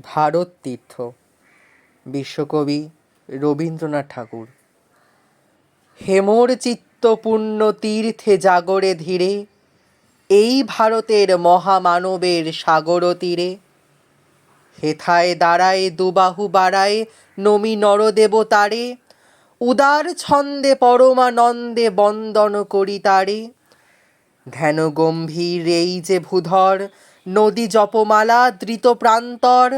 ভারত তীর্থ। বিশ্বকবি রবীন্দ্রনাথ ঠাকুর। হেমর চিত্ত পুণ্য তীর্থে জাগরে ধীরে, এই ভারতের মহামানবের সাগর তীরে। হেথায় দাঁড়ায় দুবাহু বাড়ায় নমি নরদেবতারে, উদার ছন্দে পরমানন্দে বন্দন করি তারে। ধ্যান গম্ভীর এই যে ভূধর, নদী জপমালা ধৃত প্রান্তর,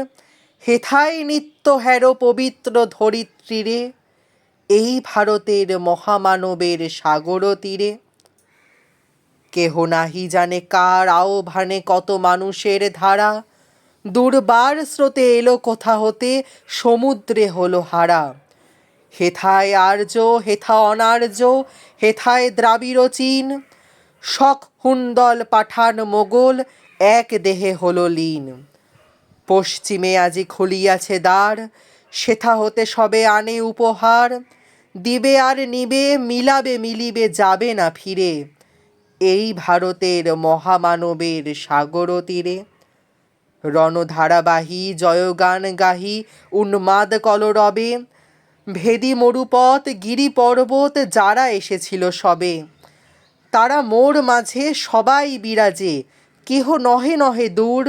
হেথায় নিত্য হের পবিত্র ধরিত্রীরে, এই ভারতের মহামানবের সাগর তীরে। কেহ নাহি জানে কার আহ্বানে কত মানুষের ধারা, দুর্বার স্রোতে এলো কোথা হতে সমুদ্রে হলো হারা। হেথায় আর্য, হেথা অনার্য, হেথায় দ্রাবিড় চীন, শক হুন্ডল পাঠান মোগল এক দেহে হলো লীন। পশ্চিমে আজি খুলিয়াছে দ্বার, সেথা হতে সবে আনে উপহার, দিবে আর নিবে মিলাবে মিলিবে যাবে না ফিরে, এই ভারতের মহামানবের সাগর তীরে। রণধারাবাহী জয়গান গাহি উন্মাদ কলরবে, ভেদি মরুপথ গিরি পর্বত যারা এসেছিল সবে, তারা মোর মাঝে সবাই বিরাজে, কেহ নহে নহে দূর।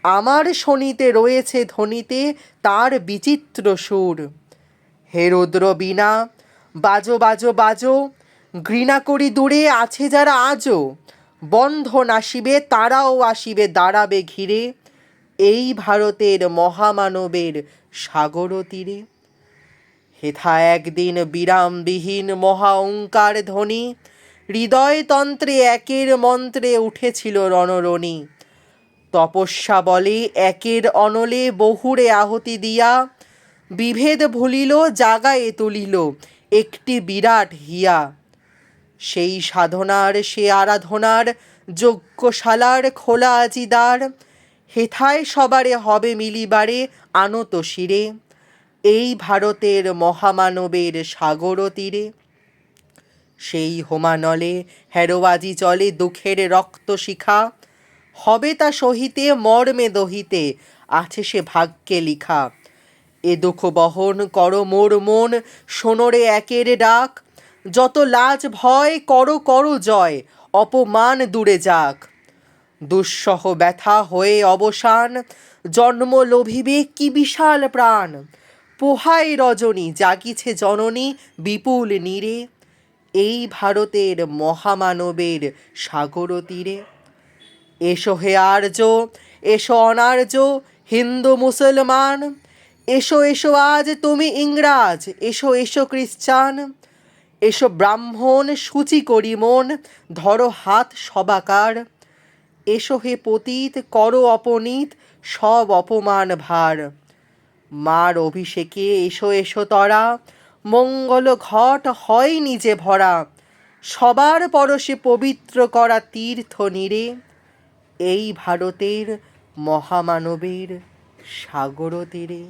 আমার শনিতে রয়েছে ধ্বনিতে তার বিচিত্র সুর। হে রুদ্র বীণা বাজো বাজো বাজো, ঘৃণা করি দূরে আছে যারা আজও, বন্ধন আসিবে তারাও আসিবে দাঁড়াবে ঘিরে, এই ভারতের মহামানবের সাগর তীরে। হেথা একদিন বিরামবিহীন মহা ওঙ্কার ধ্বনি, হৃদয়তন্ত্রে একের মন্ত্রে উঠেছিল রণরণি। তপস্যা বলে একের অনলে বহুরে আহুতি দিয়া, বিভেদ ভুলিল জাগায়ে তুলিল একটি বিরাট হিয়া। সেই সাধনার সে আরাধনার যজ্ঞশালার খোলা আজি দ্বার, হেথায় সবারে হবে মিলিবারে আনত শিরে, এই ভারতের মহামানবের সাগর তীরে। সেই হোমানলে হেরো আজি চলে দুঃখের রক্ত শিখা, হবে তা সহিতে মর্মে দহিতে আছে সে ভাগ্যে লিখা। এ দুঃখ বহন করো মোর মন, শোনরে একের ডাক, যত লাজ ভয় করো করো জয়, অপমান দূরে যাক। দুঃসহ ব্যথা হয়ে অবসান, জন্ম লোভিবে কি বিশাল প্রাণ, পোহায় রজনী জাগিছে জননী বিপুল নীরে, এই ভারতের মহামানবের সাগর তীরে। এসো হে আর্য, এসো অনার্য, হিন্দু মুসলমান, এসো এসো আজ তুমি ইংরাজ, এসো এসো খ্রিস্টান, এসো ব্রাহ্মণ সূচি করি মন, ধরো হাত সবাকার, এসো হে পতিত করো অপনীত সব অপমান ভার। মার অভিষেকে এসো এসো তরা, মঙ্গল ঘট হয় নিজে ভরা, সবার পরশে পবিত্র করা তীর্থ নীরে, এই ভারতের মহামানবের সাগর তীরে।